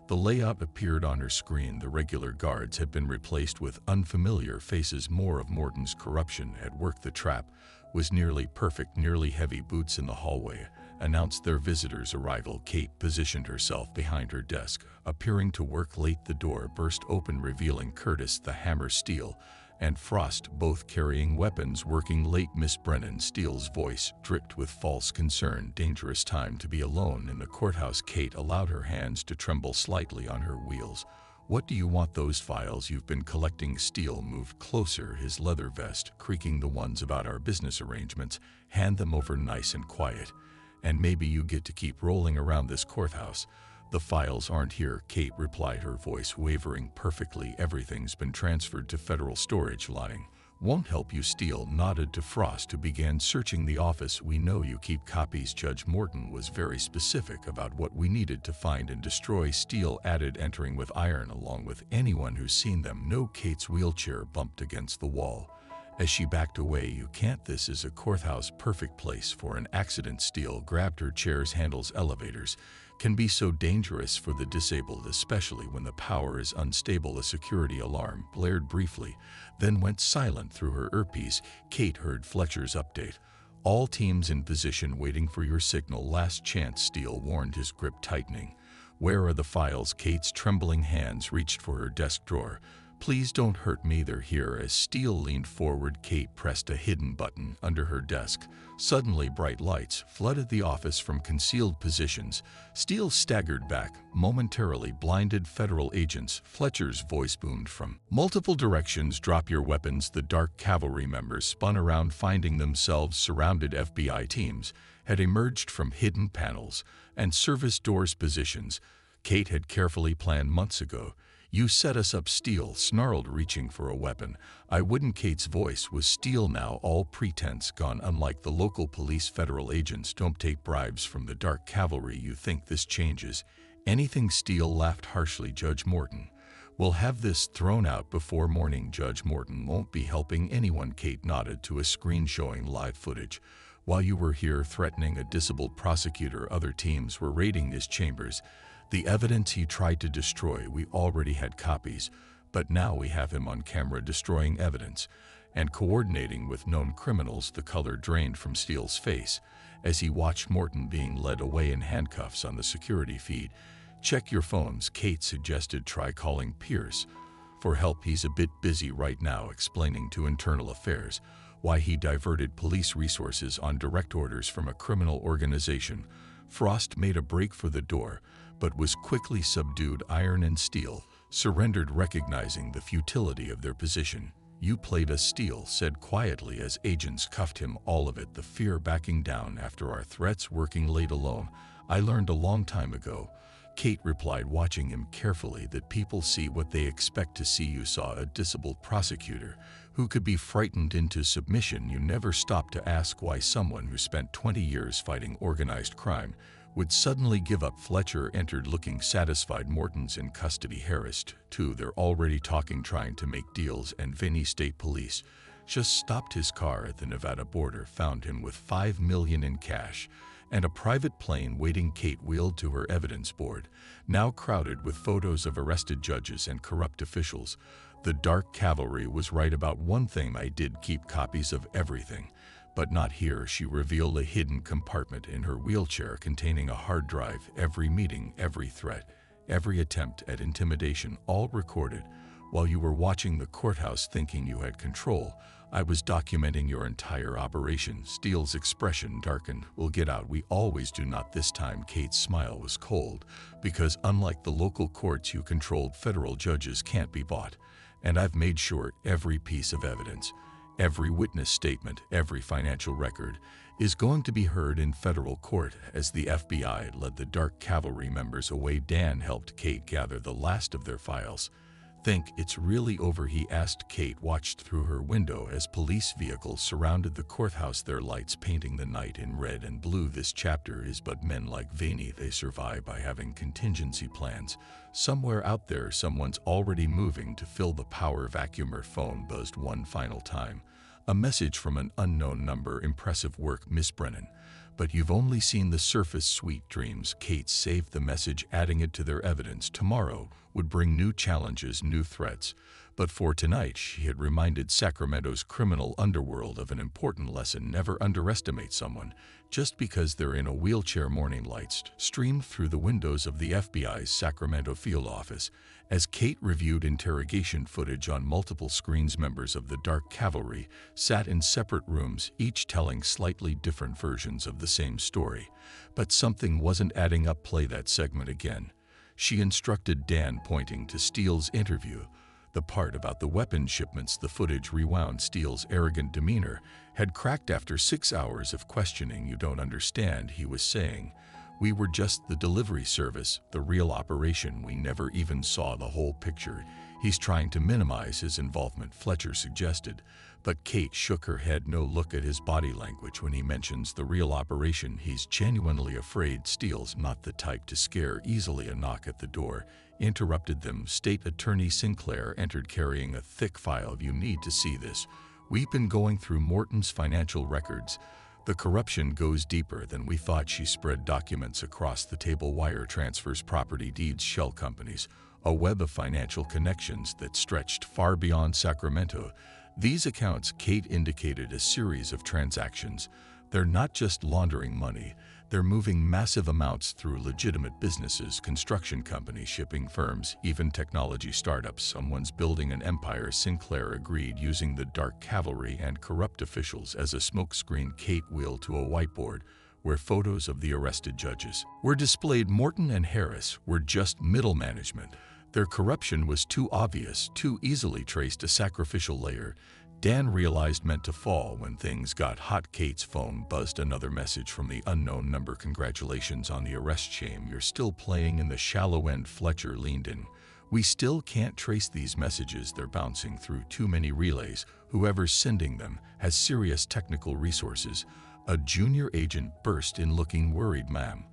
The layout appeared on her screen. The regular guards had been replaced with unfamiliar faces. More of Morton's corruption at work. The trap was nearly perfect. Nearly heavy boots in the hallway announced their visitors' arrival. Kate positioned herself behind her desk, appearing to work late. The door burst open, revealing Curtis, the Hammer, Steele, and Frost, both carrying weapons. Working late, Miss Brennan. Steele's voice dripped with false concern. Dangerous time to be alone in the courthouse. Kate allowed her hands to tremble slightly on her wheels. What do you want? Those files you've been collecting. Steele moved closer, his leather vest creaking. The ones about our business arrangements. Hand them over, nice and quiet. And maybe you get to keep rolling around this courthouse. The files aren't here, Kate replied, her voice wavering. Perfectly. Everything's been transferred to federal storage. Lying won't help you. Steele nodded to Frost, who began searching the office. We know you keep copies. Judge Morton was very specific about what we needed to find and destroy, Steele added, entering with Iron along with anyone who's seen them. No. Kate's wheelchair bumped against the wall as she backed away. You can't. This is a courthouse, perfect place for an accident. Steele grabbed her chair's handles. Elevators can be so dangerous for the disabled, especially when the power is unstable. A security alarm blared briefly, then went silent through her earpiece. Kate heard Fletcher's update. All teams in position, waiting for your signal. Last chance, Steele warned, his grip tightening. Where are the files? Kate's trembling hands reached for her desk drawer. Please don't hurt me. They're here. As Steele leaned forward, Kate pressed a hidden button under her desk. Suddenly, bright lights flooded the office from concealed positions. Steele staggered back, momentarily blinded. Federal agents, Fletcher's voice boomed from multiple directions. Drop your weapons. The Dark Cavalry members spun around, finding themselves surrounded. FBI teams had emerged from hidden panels and service doors positions Kate had carefully planned months ago. You set us up, Steele snarled, reaching for a weapon. I wouldn't. Kate's voice was steel now, all pretense gone. Unlike the local police, federal agents don't take bribes from the Dark Cavalry. You think this changes anything? Steele laughed harshly. Judge Morton will have this thrown out before morning. Judge Morton won't be helping anyone. Kate nodded to a screen showing live footage. While you were here threatening a disabled prosecutor, other teams were raiding his chambers. The evidence he tried to destroy, we already had copies, but now we have him on camera destroying evidence and coordinating with known criminals. The color drained from Steele's face as he watched Morton being led away in handcuffs on the security feed. Check your phones, Kate suggested. Try calling Pierce for help. He's a bit busy right now explaining to Internal Affairs why he diverted police resources on direct orders from a criminal organization. Frost made a break for the door, but was quickly subdued. Iron and Steel surrendered, recognizing the futility of their position. You played us, Steel said quietly as agents cuffed him. All of it, the fear backing down after our threats, working late alone. I learned a long time ago, Kate replied, watching him carefully, that people see what they expect to see. You saw a disheveled prosecutor who could be frightened into submission. You never stopped to ask why someone who spent 20 years fighting organized crime would suddenly give up. Fletcher entered, looking satisfied. Morton's in custody. Harris, too. They're already talking, trying to make deals, and Vinny State Police just stopped his car at the Nevada border, found him with $5 million in cash and a private plane waiting. Kate wheeled to her evidence board, now crowded with photos of arrested judges and corrupt officials. The Dark Cavalry was right about one thing: I did keep copies of everything, but not here. She revealed a hidden compartment in her wheelchair containing a hard drive. Every meeting, every threat, every attempt at intimidation, all recorded. While you were watching the courthouse thinking you had control, I was documenting your entire operation. Steele's expression darkened. We'll get out. We always do. Not this time. Kate's smile was cold, because unlike the local courts you controlled, federal judges can't be bought. And I've made sure every piece of evidence, every witness statement, every financial record is going to be heard in federal court. As the FBI led the Dark Cavalry members away, Dan helped Kate gather the last of their files. Think it's really over? He asked. Kate watched through her window as police vehicles surrounded the courthouse, their lights painting the night in red and blue. This chapter is but men like Vaney. They survive by having contingency plans. Somewhere out there, someone's already moving to fill the power vacuum. Her phone buzzed one final time. A message from an unknown number. Impressive work, Miss Brennan, but you've only seen the surface. Sweet dreams. Kate saved the message, adding it to their evidence. Tomorrow would bring new challenges, new threats. But for tonight, she had reminded Sacramento's criminal underworld of an important lesson: never underestimate someone just because they're in a wheelchair. Morning lights streamed through the windows of the FBI's Sacramento field office as Kate reviewed interrogation footage on multiple screens. Members of the Dark Cavalry sat in separate rooms, each telling slightly different versions of the same story. But something wasn't adding up. Play that segment again, she instructed Dan, pointing to Steele's interview. The part about the weapon shipments. The footage rewound. Steele's arrogant demeanor had cracked after 6 hours of questioning. You don't understand, he was saying. We were just the delivery service. The real operation, we never even saw the whole picture. He's trying to minimize his involvement, Fletcher suggested. But Kate shook her head. No, look at his body language when he mentions the real operation. He's genuinely afraid. Steele's not the type to scare easily. A knock at the door interrupted them. State Attorney Sinclair entered carrying a thick file. You need to see this. We've been going through Morton's financial records. The corruption goes deeper than we thought. She spread documents across the table: wire transfers, property deeds, shell companies, a web of financial connections that stretched far beyond Sacramento. These accounts, Kate indicated a series of transactions. They're not just laundering money, they're moving massive amounts through legitimate businesses, construction companies, shipping firms, even technology startups. Someone's building an empire. Sinclair agreed, using the Dark Cavalry and corrupt officials as a smokescreen. Kate wheeled to a whiteboard where photos of the arrested judges were displayed. Morton and Harris were just middle management. Their corruption was too obvious, too easily traced. A sacrificial layer, Dan realized, meant to fall when things got hot. Kate's phone buzzed. Another message from the unknown number. Congratulations on the arrest. Shame you're still playing in the shallow end. Fletcher leaned in. We still can't trace these messages. They're bouncing through too many relays. Whoever's sending them has serious technical resources. A junior agent burst in, looking worried. Ma'am,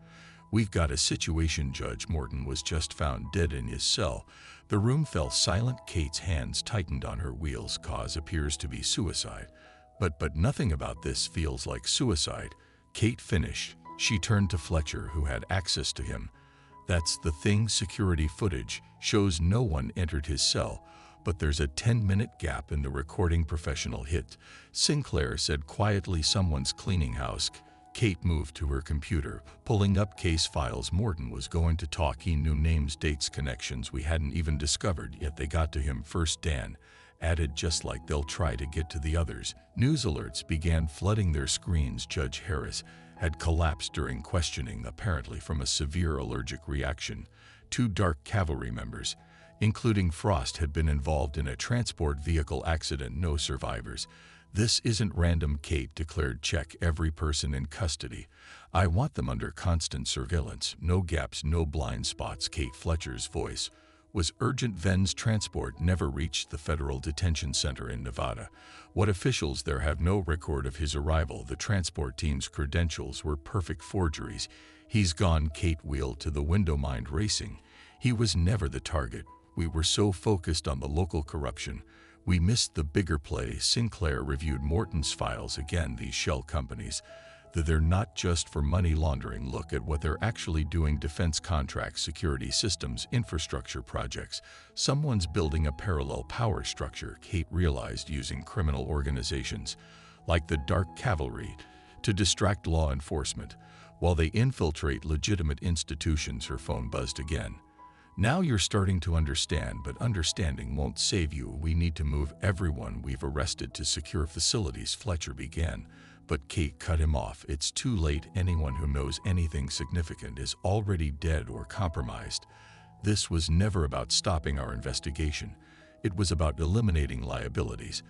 we've got a situation. Judge Morton was just found dead in his cell. The room fell silent. Kate's hands tightened on her wheels. Cause appears to be suicide. But nothing about this feels like suicide. Kate finished. She turned to Fletcher, who had access to him. That's the thing. Security footage shows no one entered his cell, but there's a 10-minute gap in the recording. Professional hit, Sinclair said quietly. Someone's cleaning house. Kate moved to her computer, pulling up case files. Morton was going to talk. He knew names, dates, connections we hadn't even discovered, yet they got to him first. Dan added, just like they'll try to get to the others. News alerts began flooding their screens. Judge Harris had collapsed during questioning, apparently from a severe allergic reaction. 2 Dark Cavalry members, including Frost, had been involved in a transport vehicle accident. No survivors. This isn't random, Kate declared. Check every person in custody. I want them under constant surveillance. No gaps, no blind spots. Kate Fletcher's voice was urgent. Ven's transport never reached the federal detention center in Nevada. What officials there have no record of his arrival. The transport team's credentials were perfect forgeries. He's gone. Kate wheeled to the window. Mind racing. He was never the target. We were so focused on the local corruption, we missed the bigger play. Sinclair reviewed Morton's files again. These shell companies, they're not just for money laundering. Look at what they're actually doing. Defense contracts, security systems, infrastructure projects. Someone's building a parallel power structure, Kate realized, using criminal organizations like the Dark Cavalry to distract law enforcement while they infiltrate legitimate institutions. Her phone buzzed again. Now you're starting to understand, but understanding won't save you. We need to move everyone we've arrested to secure facilities, Fletcher began, but Kate cut him off. It's too late. Anyone who knows anything significant is already dead or compromised. This was never about stopping our investigation. It was about eliminating liabilities.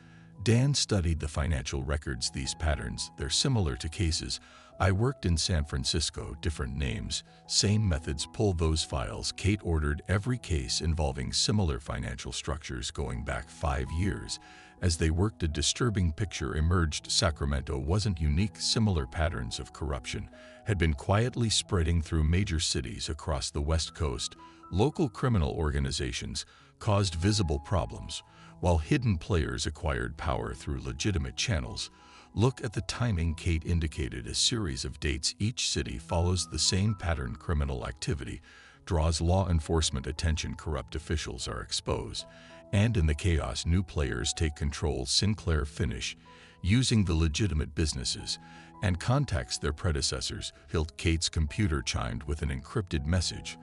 Dan studied the financial records. These patterns, they're similar to cases I worked in San Francisco. Different names, same methods. Pull those files. Kate ordered every case involving similar financial structures going back 5 years. As they worked, a disturbing picture emerged. Sacramento wasn't unique. Similar patterns of corruption had been quietly spreading through major cities across the West Coast. Local criminal organizations caused visible problems, while hidden players acquired power through legitimate channels. Look at the timing, Kate indicated a series of dates. Each city follows the same pattern. Criminal activity draws law enforcement attention. Corrupt officials are exposed, and in the chaos, new players take control. Sinclair finish using the legitimate businesses and contacts their predecessors. Kate's computer chimed with an encrypted message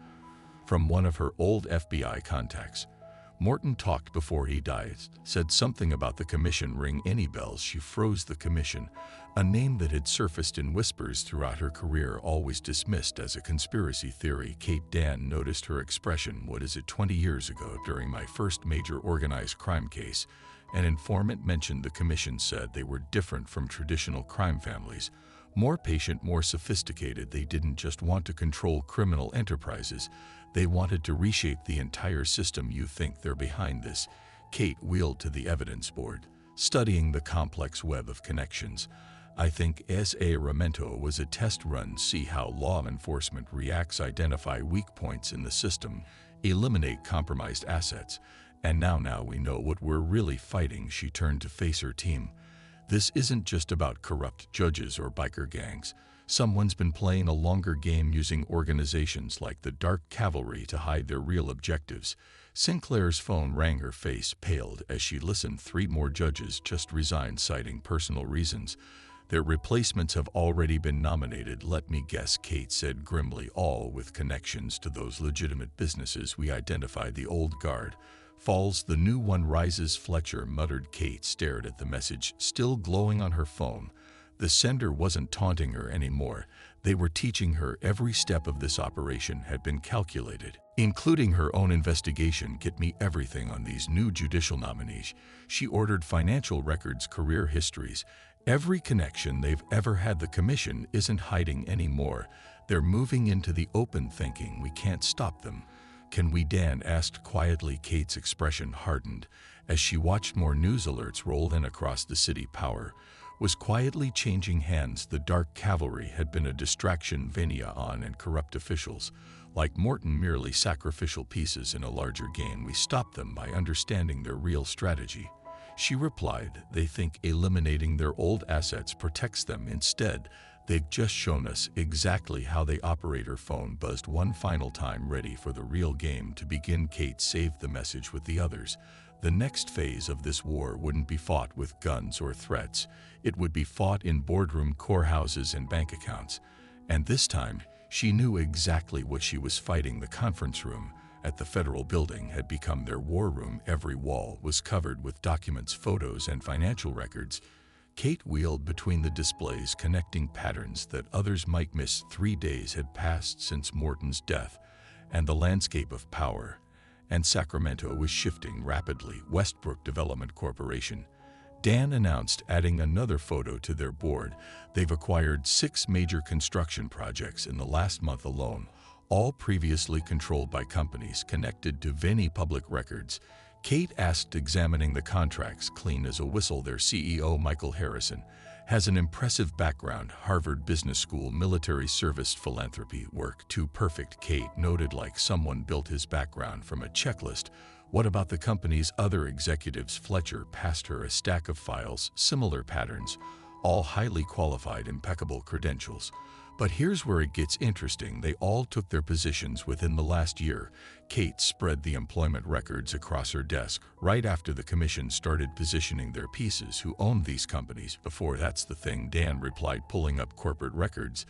from one of her old FBI contacts. Morton talked before he died, said something about the commission. Ring any bells? She froze. The commission, a name that had surfaced in whispers throughout her career, always dismissed as a conspiracy theory. Kate. Dan noticed her expression. What is it? 20 years ago, during my first major organized crime case, an informant mentioned the commission. Said they were different from traditional crime families. More patient, more sophisticated. They didn't just want to control criminal enterprises. They wanted to reshape the entire system. You think they're behind this? Kate wheeled to the evidence board, studying the complex web of connections. I think S.A. Ramento was a test run. See how law enforcement reacts. Identify weak points in the system. Eliminate compromised assets. And now we know what we're really fighting. She turned to face her team. This isn't just about corrupt judges or biker gangs. Someone's been playing a longer game, using organizations like the Dark Cavalry to hide their real objectives. Sinclair's phone rang. Her face paled as she listened. 3 more judges just resigned, citing personal reasons. Their replacements have already been nominated. Let me guess, Kate said grimly. All with connections to those legitimate businesses. We identified the old guard. Falls, the new one rises, Fletcher muttered. Kate stared at the message, still glowing on her phone. The sender wasn't taunting her anymore. They were teaching her every step of this operation had been calculated, including her own investigation. Get me everything on these new judicial nominees. She ordered financial records, career histories, every connection they've ever had. The commission isn't hiding anymore. They're moving into the open, thinking we can't stop them. Can we? Dan asked quietly. Kate's expression hardened as she watched more news alerts roll in across the city. Power was quietly changing hands. The Dark Cavalry had been a distraction. Vania on and corrupt officials like Morton merely sacrificial pieces in a larger game. We stopped them by understanding their real strategy. She replied, they think eliminating their old assets protects them. Instead, They've just shown us exactly how they operate. Her phone buzzed one final time, ready for the real game to begin. Kate saved the message with the others. The next phase of this war wouldn't be fought with guns or threats. It would be fought in boardroom, courthouses, and bank accounts. And this time, she knew exactly what she was fighting. The conference room at the federal building had become their war room. Every wall was covered with documents, photos, and financial records. Kate wheeled between the displays, connecting patterns that others might miss. 3 days had passed since Morton's death, and the landscape of power and Sacramento was shifting rapidly. Westbrook Development Corporation. Dan announced, adding another photo to their board. They've acquired 6 major construction projects in the last month alone, all previously controlled by companies connected to Vinny Public Records. Kate asked, examining the contracts clean as a whistle. Their CEO, Michael Harrison, has an impressive background: Harvard Business School, military service, philanthropy work. Too perfect, Kate noted, like someone built his background from a checklist. What about the company's other executives? Fletcher passed her a stack of files, similar patterns, all highly qualified, impeccable credentials. But here's where it gets interesting. They all took their positions within the last year. Kate spread the employment records across her desk right after the commission started positioning their pieces. Who owned these companies before? That's the thing, Dan replied, pulling up corporate records.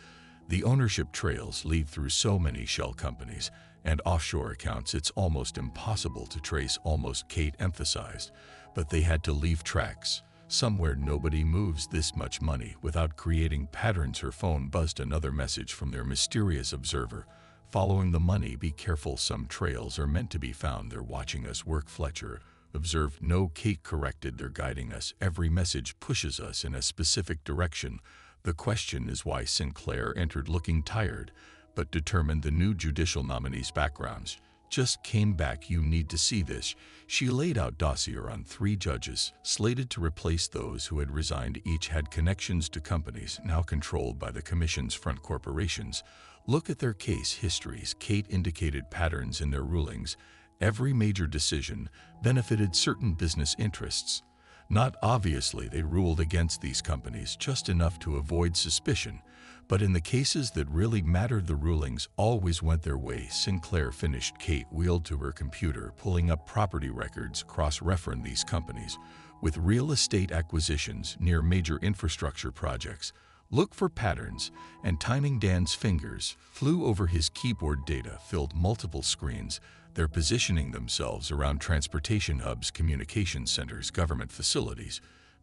The ownership trails lead through so many shell companies and offshore accounts, it's almost impossible to trace. Almost, Kate emphasized. But they had to leave tracks somewhere. Nobody moves this much money without creating patterns. Her phone buzzed another message from their mysterious observer. Following the money, be careful, some trails are meant to be found. They're watching us work. Fletcher observed. No, Kate corrected, they're guiding us. Every message pushes us in a specific direction. The question is why. Sinclair entered, looking tired but determined. The new judicial nominees' backgrounds just came back. You need to see this. She laid out dossier on 3 judges slated to replace those who had resigned. Each had connections to companies now controlled by the commission's front corporations. Look at their case histories. Kate indicated patterns in their rulings. Every major decision benefited certain business interests. Not obviously they ruled against these companies, just enough to avoid suspicion. But in the cases that really mattered, the rulings always went their way. Sinclair finished. Kate wheeled to her computer, pulling up property records, cross-referenced these companies with real estate acquisitions near major infrastructure projects. Look for patterns and timing. Dan's fingers flew over his keyboard. Data filled multiple screens. They're positioning themselves around transportation hubs, communication centers, government facilities.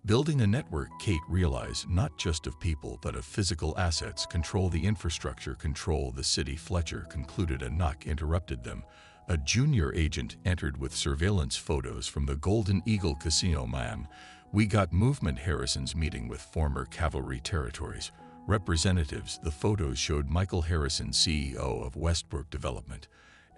Building a network, Kate realized, not just of people but of physical assets. Control the infrastructure, control the city. Fletcher concluded. A knock interrupted them. A junior agent entered with surveillance photos from the Golden Eagle Casino. Ma'am, we got movement. Harrison's meeting with former cavalry territories representatives. The photos showed Michael Harrison, CEO of Westbrook Development,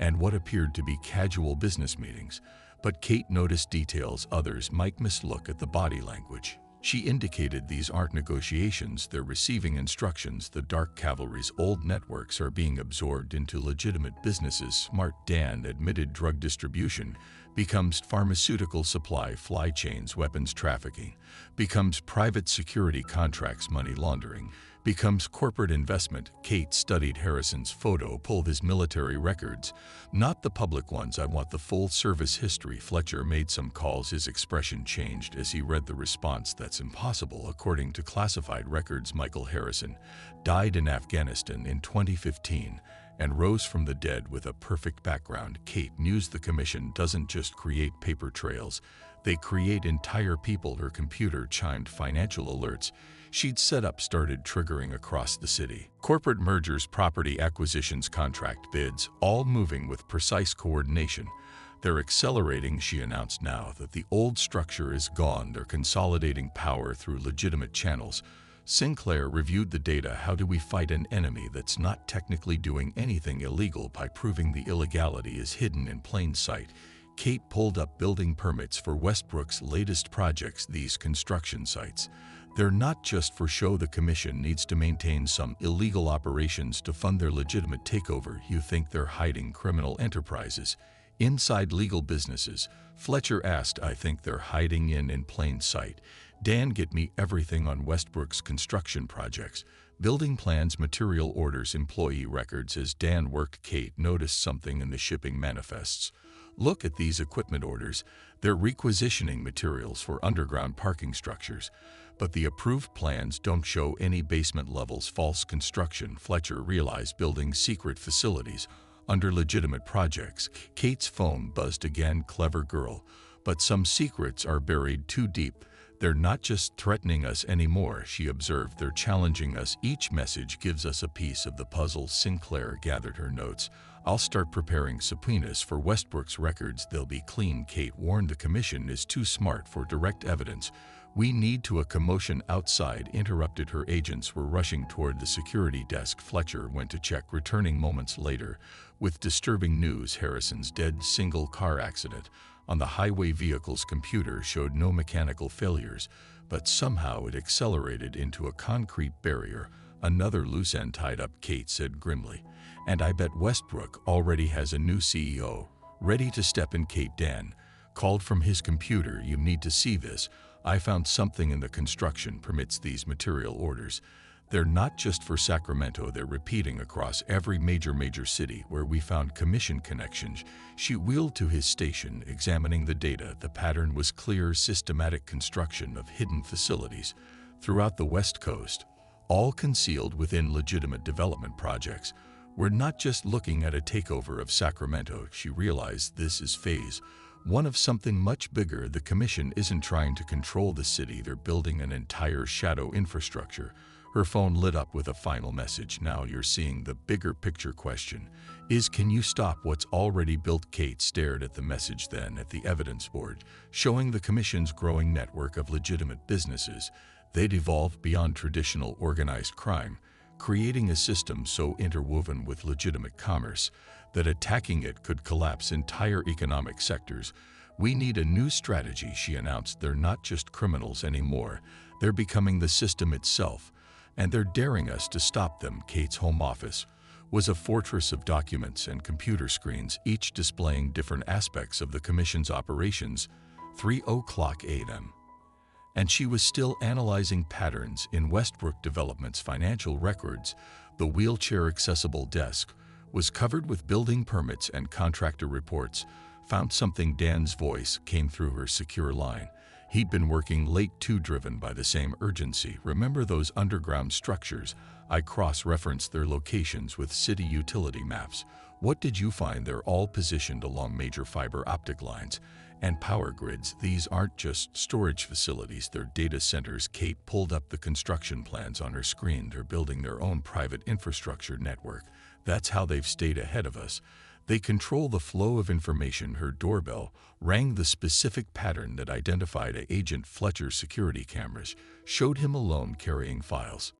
and what appeared to be casual business meetings. But Kate noticed details others might miss. Look at the body language. She indicated these aren't negotiations, they're receiving instructions. The Dark Cavalry's old networks are being absorbed into legitimate businesses. Smart. Dan admitted. Drug distribution becomes pharmaceutical supply, fly chains, weapons trafficking becomes private security contracts, money laundering becomes corporate investment. Kate studied Harrison's photo, pulled his military records, not the public ones. I want the full service history. Fletcher made some calls. His expression changed as he read the response. That's impossible. According to classified records, Michael Harrison died in Afghanistan in 2015 and rose from the dead with a perfect background. Kate mused. The commission doesn't just create paper trails, they create entire people. Her computer chimed financial alerts she'd set up started triggering across the city. Corporate mergers, property acquisitions, contract bids, all moving with precise coordination. They're accelerating, she announced. Now that the old structure is gone, they're consolidating power through legitimate channels. Sinclair reviewed the data. How do we fight an enemy that's not technically doing anything illegal? By proving the illegality is hidden in plain sight. Kate pulled up building permits for Westbrook's latest projects. These construction sites, they're not just for show. The commission needs to maintain some illegal operations to fund their legitimate takeover. You think they're hiding criminal enterprises inside legal businesses? Fletcher asked. I think they're hiding in plain sight. Dan, get me everything on Westbrook's construction projects. Building plans, material orders, employee records. As Dan worked, Kate noticed something in the shipping manifests. Look at these equipment orders. They're requisitioning materials for underground parking structures. But the approved plans don't show any basement levels. False construction. Fletcher realized building secret facilities under legitimate projects. Kate's phone buzzed again. Clever girl. But some secrets are buried too deep. They're not just threatening us anymore, she observed. They're challenging us. Each message gives us a piece of the puzzle. Sinclair gathered her notes. I'll start preparing subpoenas for Westbrook's records. They'll be clean. Kate warned the commission is too smart for direct evidence. We need to. A commotion outside interrupted her. Agents were rushing toward the security desk. Fletcher went to check, returning moments later with disturbing news. Harrison's dead. Single car accident on the highway. Vehicle's computer showed no mechanical failures, but somehow it accelerated into a concrete barrier. Another loose end tied up, Kate said grimly. And I bet Westbrook already has a new CEO ready to step in. Kate. Dan called from his computer. You need to see this. I found something in the construction permits. These material orders. They're not just for Sacramento, they're repeating across every major city where we found commission connections. She wheeled to his station, examining the data. The pattern was clear: systematic construction of hidden facilities throughout the West Coast, all concealed within legitimate development projects. We're not just looking at a takeover of Sacramento, she realized. This is phase one of something much bigger. The commission isn't trying to control the city, they're building an entire shadow infrastructure. Her phone lit up with a final message. Now you're seeing the bigger picture. Question is, can you stop what's already built? Kate stared at the message, then at the evidence board, showing the commission's growing network of legitimate businesses. They'd evolved beyond traditional organized crime, creating a system so interwoven with legitimate commerce that attacking it could collapse entire economic sectors. We need a new strategy, she announced. They're not just criminals anymore. They're becoming the system itself. And they're daring us to stop them. Kate's home office was a fortress of documents and computer screens, each displaying different aspects of the commission's operations. 3:00 a.m. And she was still analyzing patterns in Westbrook Development's financial records. The wheelchair-accessible desk was covered with building permits and contractor reports. Found something? Dan's voice came through her secure line. He'd been working late too, driven by the same urgency. Remember those underground structures? I cross-referenced their locations with city utility maps. What did you find? They're all positioned along major fiber optic lines and power grids. These aren't just storage facilities, they're data centers. Kate pulled up the construction plans on her screen. They're building their own private infrastructure network. That's how they've stayed ahead of us. They control the flow of information. Her doorbell rang. The specific pattern that identified Agent Fletcher's security cameras showed him alone carrying files.